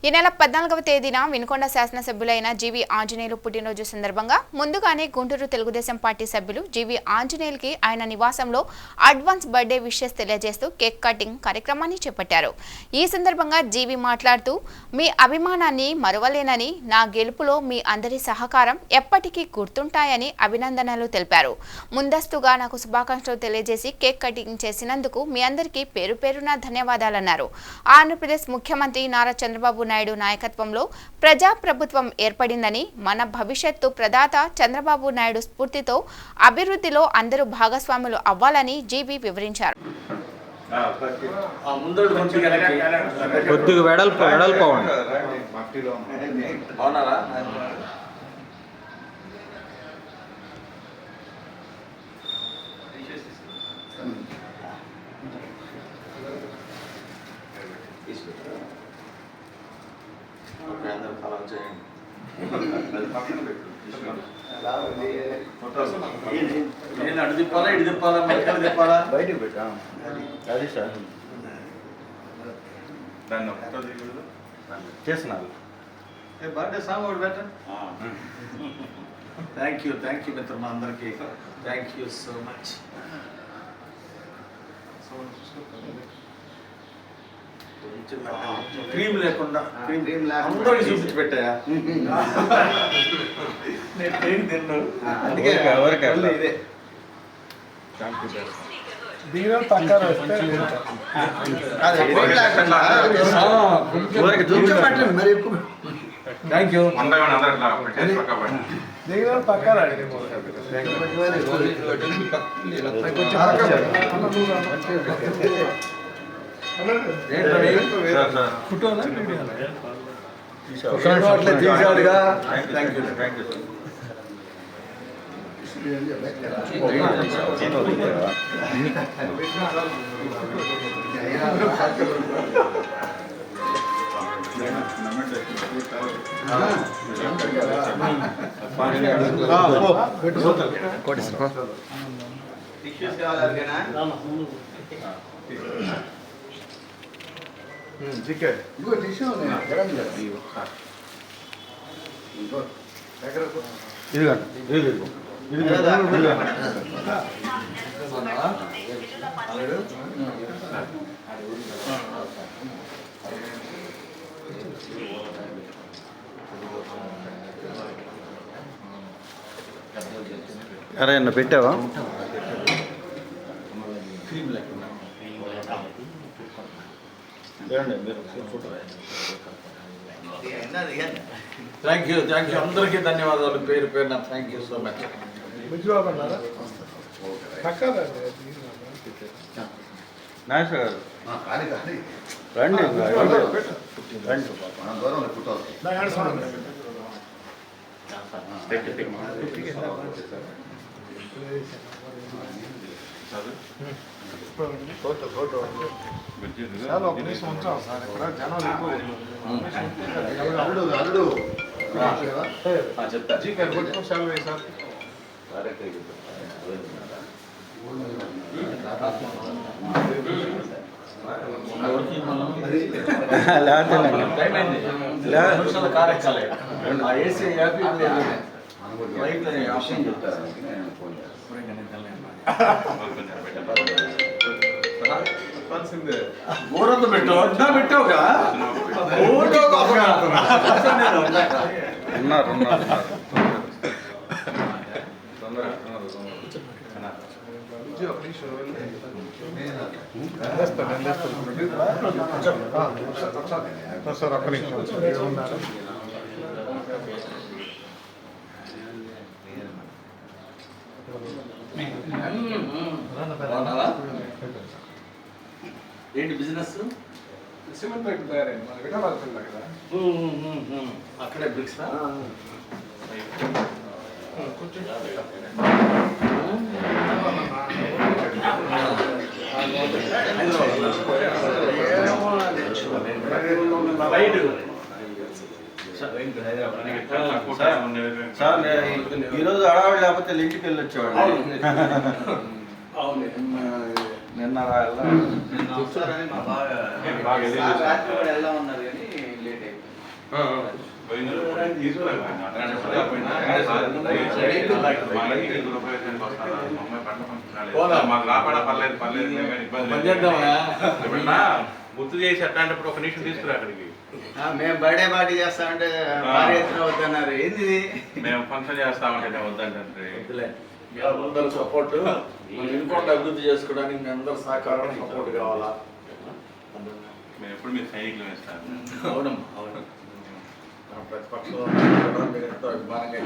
ఈ నెల 14వ తేదీన వినుకొండ శాసనసభ్యులైన జీవి ఆంజనేయులు పుట్టినరోజు సందర్భంగా ముందుగానే గుంటూరు తెలుగుదేశం పార్టీ సభ్యులు జీవి ఆంజనేయులకి ఆయన నివాసంలో అడ్వాన్స్ బర్త్డే విషెస్ తెలియజేస్తూ కేక్ కటింగ్ కార్యక్రమాన్ని చేపట్టారు. ఈ సందర్భంగా జీవి మాట్లాడుతూ మీ అభిమానాన్ని మరువలేనని, నా గెలుపులో మీ అందరి సహకారం ఎప్పటికీ గుర్తుంటాయని అభినందనలు తెలిపారు. ముందస్తుగా నాకు శుభాకాంక్షలు తెలియజేసి కేక్ కటింగ్ చేసినందుకు మీ అందరికీ పేరు పేరున ధన్యవాదాలన్నారు. ఆంధ్రప్రదేశ్ ముఖ్యమంత్రి నారా చంద్రబాబు నాయుడు నాయకత్వంలో ప్రజాప్రభుత్వం ఏర్పడిందని, మన భవిష్యత్తు ప్రదాత చంద్రబాబు నాయుడు స్ఫూర్తితో అభివృద్ధిలో అందరూ భాగస్వాములు అవ్వాలని జీవి వివరించారు. అటు తిప్పాలా ఇటు తిప్పాలా మెక్కలు తిప్పాలా బయటకు పెట్టా అది సార్ దాన్ని చేస్తున్నారు. బర్త్డే సాంగ్ ఒకటి పెట్ట. థ్యాంక్ యూ మిత్రమా అందరికీ thank you so much. Cream లేకుండా అందరికి చూపించి పెట్టాయా? నేను తిన్నాను అందుకే ఇదే దీనిలో పక్కన వస్తే థ్యాంక్ యూ. దీనిలో పక్కన తీసాడుగా. అరే అన్న పెట్టావా? థ్యాంక్ యూ అందరికీ ధన్యవాదాలు పేరు పేరున. Thank you so much. రండి ఊరంతా పెట్టావు పెట్టావుగా ఉన్నారు సార్ ఒక్క నిమిషం ఏంటి బిజినెస్? సిమెంట్ ఫ్యాక్టరీ తయారైంది మన వికారాబాద్ కదా. అక్కడే బ్రిక్స్ సార్ ఈరోజు అడవాళ్ళు లేకపోతే ఇంటికి వెళ్ళి వచ్చేవాళ్ళు. నిన్న రాత్రి కూడా వెళ్దాం ఉన్నారు కానీ లేట్ అయిపోయింది. గుర్తు చేసి అట్లాంటప్పుడు ఒక నిమిషం తీసుకురా అక్కడికి. మేము బర్త్డే పార్టీ చేస్తామంటే భారీ ఎత్తున వద్దన్నారు. ఏంది ఇది? మేము ఫంక్షన్ చేస్తామంటే వద్దంటే మీ అందరి సపోర్ట్ వినుకొండ అభివృద్ధి చేసుకోవడానికి మీ అందరి సహకారం సపోర్ట్ కావాలా? మేము ఎప్పుడు మీరు సైనికులు వేస్తాను. అవునమ్మా, అవును. ప్రతిపక్షంలో మీరు ఎంతో అభిమానంగా